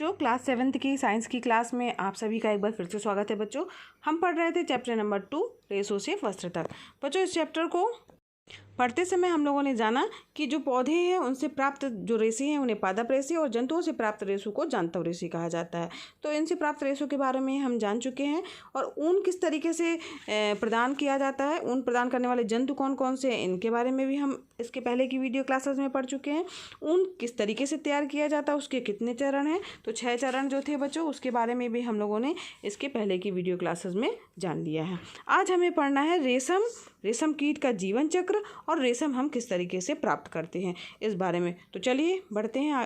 जो class 7th की science की क्लास में आप सभी का एक बार फिर से स्वागत है बच्चों। हम पढ़ रहे थे चैप्टर नंबर 2 रेसों से वस्त्र तक। बच्चों इस चैप्टर को पढ़ते समय हम लोगों ने जाना कि जो पौधे हैं उनसे प्राप्त जो रेशे हैं उन्हें पादप रेशे और जंतुओं से प्राप्त रेशों को जांतव रेशे कहा जाता है। तो इनसे प्राप्त रेशों के बारे में हम जान चुके हैं और ऊन किस तरीके से प्रदान किया जाता है, ऊन प्रदान करने वाले जंतु कौन कौन से हैं, इनके बारे में भी हम इसके पहले की वीडियो क्लासेस में पढ़ चुके हैं। ऊन किस तरीके से तैयार किया जाता है, उसके कितने चरण हैं, तो 6 चरण जो थे बच्चों उसके बारे में भी हम लोगों ने इसके पहले की वीडियो क्लासेस में जान लिया है। आज हमें पढ़ना है रेशम कीट का जीवन चक्र और रेशम हम किस तरीके से प्राप्त करते हैं इस बारे में। तो चलिए बढ़ते हैं।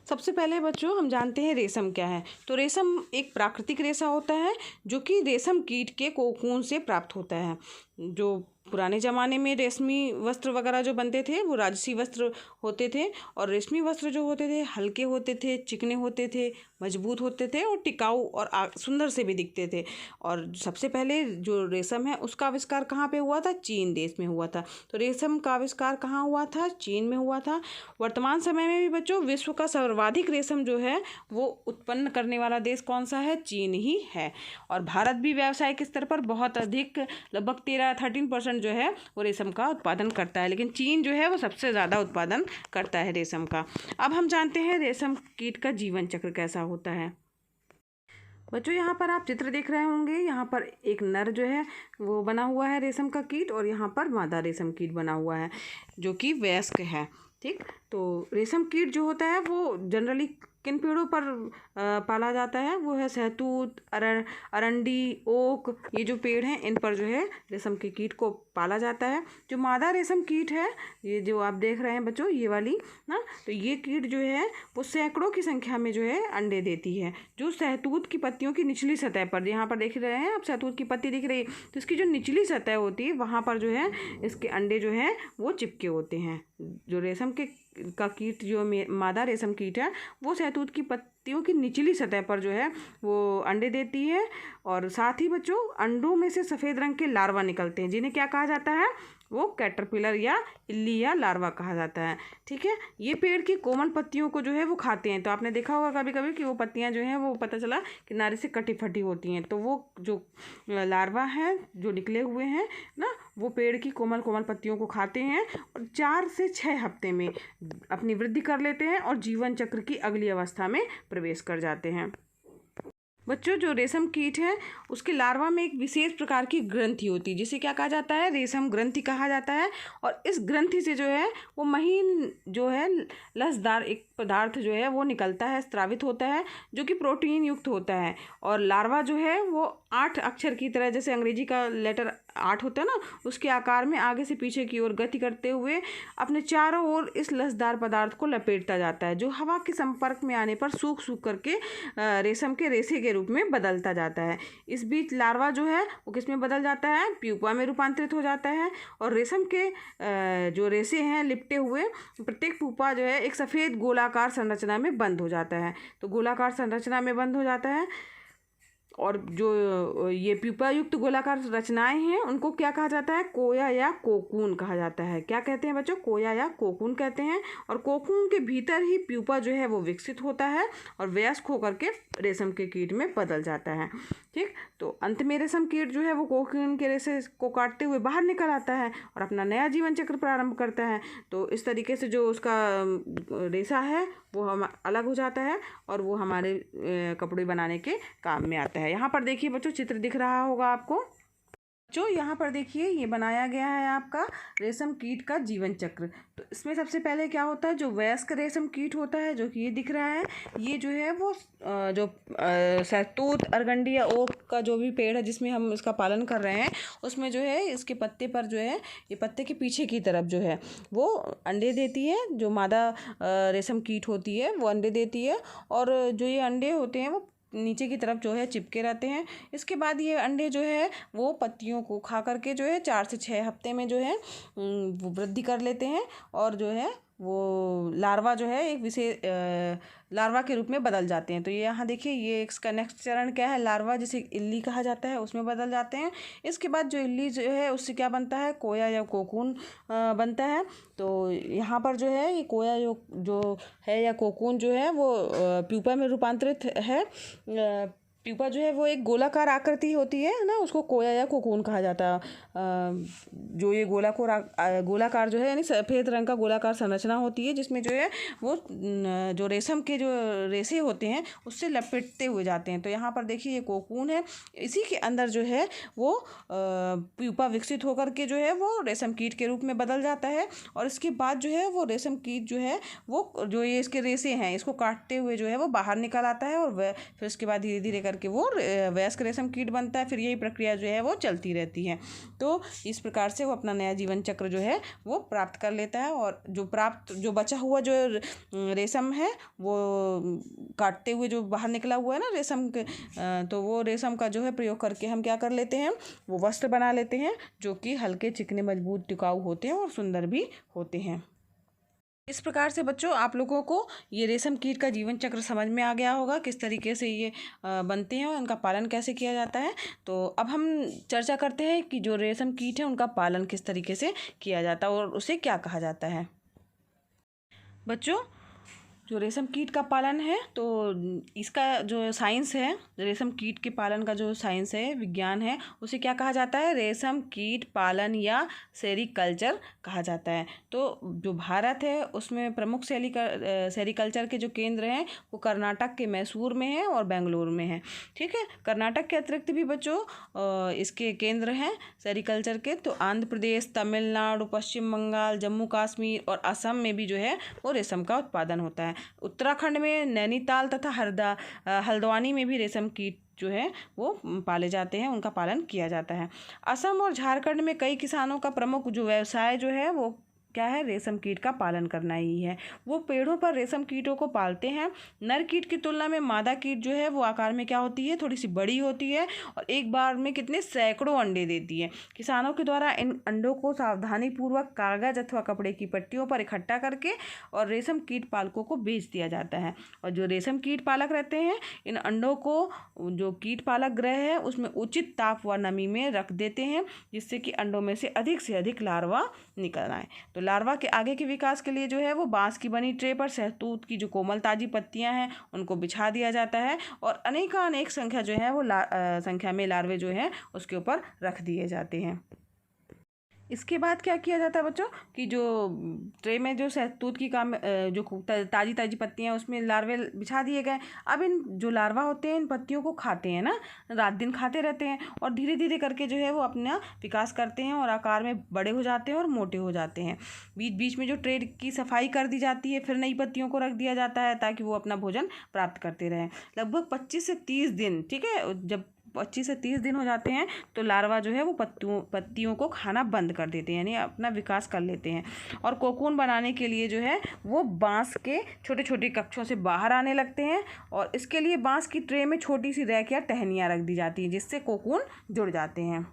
सबसे पहले बच्चों हम जानते हैं रेशम क्या है। तो रेशम एक प्राकृतिक रेशा होता है जो कि रेशम कीट के कोकून से प्राप्त होता है। जो पुराने ज़माने में रेशमी वस्त्र वगैरह जो बनते थे वो राजसी वस्त्र होते थे और रेशमी वस्त्र जो होते थे हल्के होते थे, चिकने होते थे, मजबूत होते थे और टिकाऊ और सुंदर से भी दिखते थे। और सबसे पहले जो रेशम है उसका आविष्कार कहाँ पे हुआ था? चीन देश में हुआ था। तो रेशम का आविष्कार कहाँ हुआ था? चीन में हुआ था। वर्तमान समय में भी बच्चों विश्व का सर्वाधिक रेशम जो है वो उत्पन्न करने वाला देश कौन सा है? चीन ही है। और भारत भी व्यावसायिक स्तर पर बहुत अधिक लगभग 13% जो है वो रेशम का उत्पादन करता है, लेकिन चीन जो है वो सबसे ज़्यादा उत्पादन करता है रेशम का। अब हम जानते हैं रेशम कीट का जीवन चक्र कैसा होता है। बच्चों यहाँ पर आप चित्र देख रहे होंगे, यहाँ पर एक नर जो है वो बना हुआ है रेशम का कीट और यहाँ पर मादा रेशम कीट बना हुआ है जो कि वयस्क है। ठीक, तो रेशम कीट जो होता है वो जनरली किन पेड़ों पर पाला जाता है? वो है सहतूत, अरंडी, ओक, ये जो पेड़ हैं इन पर जो है रेशम के कीट को पाला जाता है। जो मादा रेशम कीट है, ये जो आप देख रहे हैं बच्चों ये वाली ना, तो ये कीट जो है वो सैकड़ों की संख्या में जो है अंडे देती है। जो सहतूत की पत्तियों की निचली सतह पर, यहाँ पर देख रहे हैं आप सहतूत की पत्ती दिख रही है, तो इसकी जो निचली सतह होती है वहाँ पर जो है इसके अंडे जो हैं वो चिपके होते हैं। जो रेशम का कीट जो मादा रेशम कीट है वो सहतूत की पत्तियों की निचली सतह पर जो है वो अंडे देती है। और साथ ही बच्चों अंडों में से सफ़ेद रंग के लार्वा निकलते हैं जिन्हें क्या कहा जाता है? वो कैटरपिलर या इल्ली या लार्वा कहा जाता है। ठीक है, ये पेड़ की कोमल पत्तियों को जो है वो खाते हैं। तो आपने देखा होगा कभी कभी कि वो पत्तियां जो हैं वो पता चला किनारे से कटी फटी होती हैं। तो वो जो लार्वा है जो निकले हुए हैं ना, वो पेड़ की कोमल कोमल पत्तियों को खाते हैं और 4 से 6 हफ्ते में अपनी वृद्धि कर लेते हैं और जीवन चक्र की अगली अवस्था में प्रवेश कर जाते हैं। बच्चों जो रेशम कीट है उसके लार्वा में एक विशेष प्रकार की ग्रंथि होती है जिसे क्या कहा जाता है? रेशम ग्रंथि कहा जाता है। और इस ग्रंथि से जो है वो महीन जो है लसदार एक पदार्थ जो है वो निकलता है, स्रावित होता है, जो कि प्रोटीन युक्त होता है। और लार्वा जो है वो 8 अक्षर की तरह, जैसे अंग्रेजी का लेटर 8 होता है ना, उसके आकार में आगे से पीछे की ओर गति करते हुए अपने चारों ओर इस लसदार पदार्थ को लपेटता जाता है, जो हवा के संपर्क में आने पर सूख करके रेशम के रेशे के रूप में बदलता जाता है। इस बीच लार्वा जो है वो किस में बदल जाता है? प्यूपा में रूपांतरित हो जाता है। और रेशम के जो रेशे हैं लिपटे हुए, प्रत्येक पुपा जो है एक सफ़ेद गोलाकार संरचना में बंद हो जाता है। तो गोलाकार संरचना में बंद हो जाता है और जो ये प्यूपा युक्त गोलाकार रचनाएं हैं उनको क्या कहा जाता है? कोया या कोकून कहा जाता है। क्या कहते हैं बच्चों? कोया या कोकून कहते हैं। और कोकून के भीतर ही प्यूपा जो है वो विकसित होता है और वयस्क होकर के रेशम के कीट में बदल जाता है। ठीक, तो अंत में रेशम कीट जो है वो कोकून के रेशे को काटते हुए बाहर निकल आता है और अपना नया जीवन चक्र प्रारंभ करता है। तो इस तरीके से जो उसका रेशा है वो हम अलग हो जाता है और वो हमारे कपड़े बनाने के काम में आता है। यहाँ पर देखिए बच्चों चित्र दिख रहा होगा आपको। जो यहाँ पर देखिए ये बनाया गया है आपका रेशम कीट का जीवन चक्र। तो इसमें सबसे पहले क्या होता है? जो वयस्क रेशम कीट होता है जो कि ये दिख रहा है, ये जो है वो जो सहतूत, अरगंडी या ओक का जो भी पेड़ है जिसमें हम इसका पालन कर रहे हैं उसमें जो है इसके पत्ते पर जो है ये पत्ते के पीछे की तरफ जो है वो अंडे देती है। जो मादा रेशम कीट होती है वो अंडे देती है और जो ये अंडे होते हैं वो नीचे की तरफ जो है चिपके रहते हैं। इसके बाद ये अंडे जो है वो पत्तियों को खा करके जो है 4 से 6 हफ्ते में जो है वो वृद्धि कर लेते हैं और जो है वो लार्वा जो है एक विशेष लार्वा के रूप में बदल जाते हैं। तो ये यहाँ देखिए, ये इसका नेक्स्ट चरण क्या है, लार्वा जिसे इल्ली कहा जाता है, उसमें बदल जाते हैं। इसके बाद जो इल्ली जो है उससे क्या बनता है, कोया या कोकून बनता है। तो यहाँ पर जो है ये कोया जो है या कोकून जो है वो प्यूपा में रूपांतरित है। प्यूपा जो है वो एक गोलाकार आकृति होती है ना, उसको कोया या कोकून कहा जाता है। जो ये गोलाकार जो है यानी सफ़ेद रंग का गोलाकार संरचना होती है, जिसमें जो है वो जो रेशम के जो रेशे होते हैं उससे लपेटते हुए जाते हैं। तो यहाँ पर देखिए ये कोकून है, इसी के अंदर जो है वो प्यूपा विकसित होकर के जो है वो रेशम कीट के रूप में बदल जाता है। और इसके बाद जो है वो रेशम कीट जो है वो जो ये इसके रेशे हैं इसको काटते हुए जो है वो बाहर निकल आता है, और फिर उसके बाद धीरे धीरे करके वो वयस्क रेशम कीट बनता है। फिर यही प्रक्रिया जो है वो चलती रहती है। तो इस प्रकार से वो अपना नया जीवन चक्र जो है वो प्राप्त कर लेता है। और जो बचा हुआ जो रेशम है वो काटते हुए जो बाहर निकला हुआ है ना रेशम के, तो वो रेशम का जो है प्रयोग करके हम क्या कर लेते हैं, वो वस्त्र बना लेते हैं, जो कि हल्के, चिकने, मजबूत, टिकाऊ होते हैं और सुंदर भी होते हैं। इस प्रकार से बच्चों आप लोगों को ये रेशम कीट का जीवन चक्र समझ में आ गया होगा, किस तरीके से ये बनते हैं और उनका पालन कैसे किया जाता है। तो अब हम चर्चा करते हैं कि जो रेशम कीट है उनका पालन किस तरीके से किया जाता है और उसे क्या कहा जाता है। बच्चों, जो रेशम कीट का पालन है तो इसका जो साइंस है, रेशम कीट के पालन का जो साइंस है, विज्ञान है, उसे क्या कहा जाता है, रेशम कीट पालन या सेरीकल्चर कहा जाता है। तो जो भारत है उसमें प्रमुख सेरीकल्चर के जो केंद्र हैं वो कर्नाटक के मैसूर में है और बेंगलुरु में है। ठीक है, कर्नाटक के अतिरिक्त भी बच्चों इसके केंद्र हैं सेरीकल्चर के। तो आंध्र प्रदेश, तमिलनाडु, पश्चिम बंगाल, जम्मू कश्मीर और असम में भी जो है वो रेशम का उत्पादन होता है। उत्तराखंड में नैनीताल तथा हल्द्वानी में भी रेशम कीट जो है वो पाले जाते हैं, उनका पालन किया जाता है। असम और झारखंड में कई किसानों का प्रमुख जो व्यवसाय जो है वो क्या है, रेशम कीट का पालन करना ही है। वो पेड़ों पर रेशम कीटों को पालते हैं। नर कीट की तुलना में मादा कीट जो है वो आकार में क्या होती है, थोड़ी सी बड़ी होती है और एक बार में कितने सैकड़ों अंडे देती है। किसानों के द्वारा इन अंडों को सावधानीपूर्वक कागज अथवा कपड़े की पट्टियों पर इकट्ठा करके और रेशम कीट पालकों को बेच दिया जाता है। और जो रेशम कीट पालक रहते हैं इन अंडों को जो कीट पालक गृह है उसमें उचित ताप व नमी में रख देते हैं, जिससे कि अंडों में से अधिक लार्वा निकल आए। तो लार्वा के आगे के विकास के लिए जो है वो बांस की बनी ट्रे पर शहतूत की जो कोमल ताजी पत्तियां हैं उनको बिछा दिया जाता है और अनेक संख्या जो है वो संख्या में लार्वे जो हैं उसके ऊपर रख दिए जाते हैं। इसके बाद क्या किया जाता है बच्चों कि जो ट्रे में जो शहतूत की जो ताज़ी पत्तियां उसमें लार्वे बिछा दिए गए। अब इन जो लार्वा होते हैं इन पत्तियों को खाते हैं ना, रात दिन खाते रहते हैं और धीरे धीरे करके जो है वो अपना विकास करते हैं और आकार में बड़े हो जाते हैं और मोटे हो जाते हैं। बीच बीच में जो ट्रे की सफाई कर दी जाती है, फिर नई पत्तियों को रख दिया जाता है ताकि वो अपना भोजन प्राप्त करते रहें। लगभग 25 से 30 दिन, ठीक है, जब 25 से 30 दिन हो जाते हैं तो लार्वा जो है वो पत्तियों को खाना बंद कर देते हैं, यानी अपना विकास कर लेते हैं और कोकून बनाने के लिए जो है वो बांस के छोटे छोटे कक्षों से बाहर आने लगते हैं। और इसके लिए बांस की ट्रे में छोटी सी रैक या टहनियाँ रख दी जाती हैं, जिससे कोकून जुड़ जाते हैं।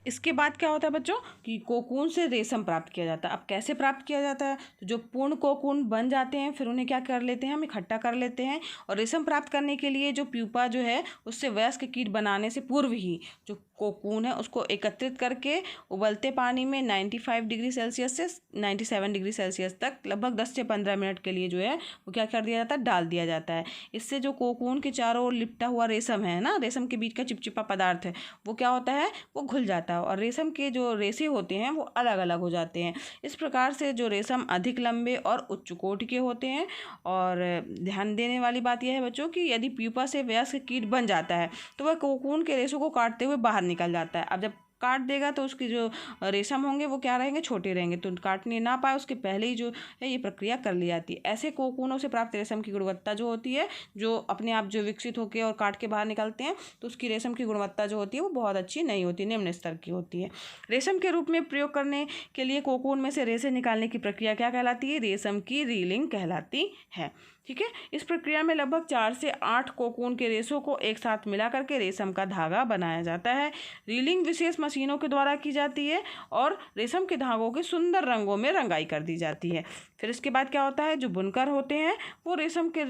इसके बाद क्या होता है बच्चों कि कोकून से रेशम प्राप्त किया जाता है। अब कैसे प्राप्त किया जाता है, तो जो पूर्ण कोकून बन जाते हैं फिर उन्हें क्या कर लेते हैं, हम इकट्ठा कर लेते हैं और रेशम प्राप्त करने के लिए जो प्यूपा जो है उससे वयस्क कीट बनाने से पूर्व ही जो कोकून है उसको एकत्रित करके उबलते पानी में 95 डिग्री सेल्सियस से 97 डिग्री सेल्सियस तक लगभग 10 से 15 मिनट के लिए जो है वो क्या कर दिया जाता है, डाल दिया जाता है। इससे जो कोकून के चारों ओर लिपटा हुआ रेशम है ना, रेशम के बीच का चिपचिपा पदार्थ है, वो क्या होता है, वो घुल जाता है और रेशम के जो रेशे होते हैं वो अलग अलग हो जाते हैं। इस प्रकार से जो रेशम अधिक लंबे और उच्च कोटि के होते हैं। और ध्यान देने वाली बात यह है बच्चों कि यदि प्यूपा से वयस्क कीट बन जाता है तो वह कोकून के रेशों को काटते हुए बाहर निकल जाता है। अब जब काट देगा तो उसकी जो रेशम होंगे वो क्या रहेंगे, छोटे रहेंगे, तो काटने ना पाए उसके पहले ही जो है ये प्रक्रिया कर ली जाती है। ऐसे कोकूनों से प्राप्त रेशम की गुणवत्ता जो होती है, जो अपने आप जो विकसित होकर और काट के बाहर निकलते हैं, तो उसकी रेशम की गुणवत्ता जो होती है वो बहुत अच्छी नहीं होती, निम्न स्तर की होती है। रेशम के रूप में प्रयोग करने के लिए कोकून में से रेशे निकालने की प्रक्रिया क्या कहलाती है, रेशम की रीलिंग कहलाती है। ठीक है। इस प्रक्रिया में लगभग 4 से 8 कोकून के रेशों को एक साथ मिला करके रेशम का धागा बनाया जाता है। रीलिंग विशेष मशीनों के द्वारा की जाती है और रेशम के धागों के सुंदर रंगों में रंगाई कर दी जाती है। फिर इसके बाद क्या होता है, जो बुनकर होते हैं वो रेशम के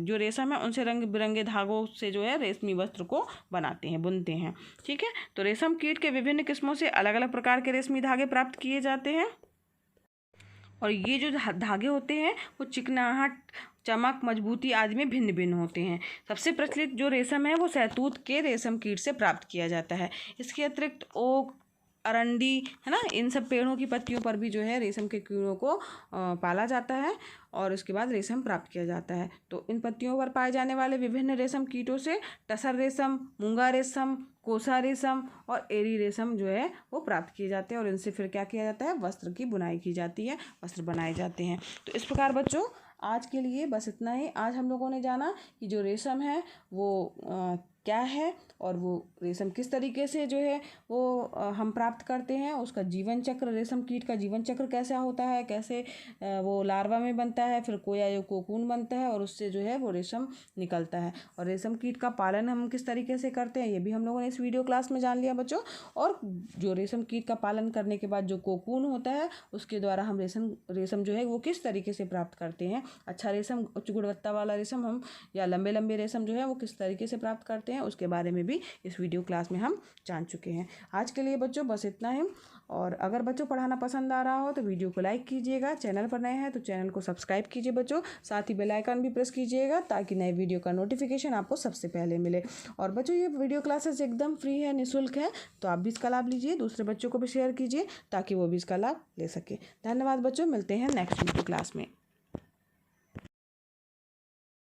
जो रेशम है उनसे रंग बिरंगे धागों से जो है रेशमी वस्त्र को बनाते हैं, बुनते हैं। ठीक है। तो रेशम कीट के विभिन्न किस्मों से अलग अलग प्रकार के रेशमी धागे प्राप्त किए जाते हैं और ये जो धागे होते हैं वो चिकनाहट, चमक, मजबूती आदि में भिन्न भिन्न होते हैं। सबसे प्रचलित जो रेशम है वो शहतूत के रेशम कीट से प्राप्त किया जाता है। इसके अतिरिक्त ओक, अरंडी है ना, इन सब पेड़ों की पत्तियों पर भी जो है रेशम के कीड़ों को पाला जाता है और उसके बाद रेशम प्राप्त किया जाता है। तो इन पत्तियों पर पाए जाने वाले विभिन्न रेशम कीटों से टसर रेशम, मूंगा रेशम, कोसा रेशम और एरी रेशम जो है वो प्राप्त किए जाते हैं और इनसे फिर क्या किया जाता है, वस्त्र की बुनाई की जाती है, वस्त्र बनाए जाते हैं। तो इस प्रकार बच्चों आज के लिए बस इतना ही। आज हम लोगों ने जाना कि जो रेशम है वो क्या है और वो रेशम किस तरीके से जो है वो हम प्राप्त करते हैं, उसका जीवन चक्र, रेशम कीट का जीवन चक्र कैसा होता है, कैसे वो लार्वा में बनता है, फिर कोया जो कोकून बनता है और उससे जो है वो रेशम निकलता है। और रेशम कीट का पालन हम किस तरीके से करते हैं ये भी हम लोगों ने इस वीडियो क्लास में जान लिया बच्चों। और जो रेशम कीट का पालन करने के बाद जो कोकून होता है उसके द्वारा हम रेशम जो है वो किस तरीके से प्राप्त करते हैं, अच्छा रेशम, उच्च गुणवत्ता वाला रेशम हम या लंबे लंबे रेशम जो है वो किस तरीके से प्राप्त करते हैं, उसके बारे में भी इस वीडियो क्लास में हम जान चुके हैं। आज के लिए बच्चों बस इतना ही। और अगर बच्चों पढ़ाना पसंद आ रहा हो तो वीडियो को लाइक कीजिएगा, चैनल पर नए हैं तो चैनल को सब्सक्राइब कीजिए बच्चों, साथ ही बेल आइकन भी प्रेस कीजिएगा ताकि नए वीडियो का नोटिफिकेशन आपको सबसे पहले मिले। और बच्चों ये वीडियो क्लासेस एकदम फ्री है, निःशुल्क है, तो आप भी इसका लाभ लीजिए, दूसरे बच्चों को भी शेयर कीजिए ताकि वो भी इसका लाभ ले सके। धन्यवाद बच्चों, मिलते हैं नेक्स्ट वीडियो क्लास में।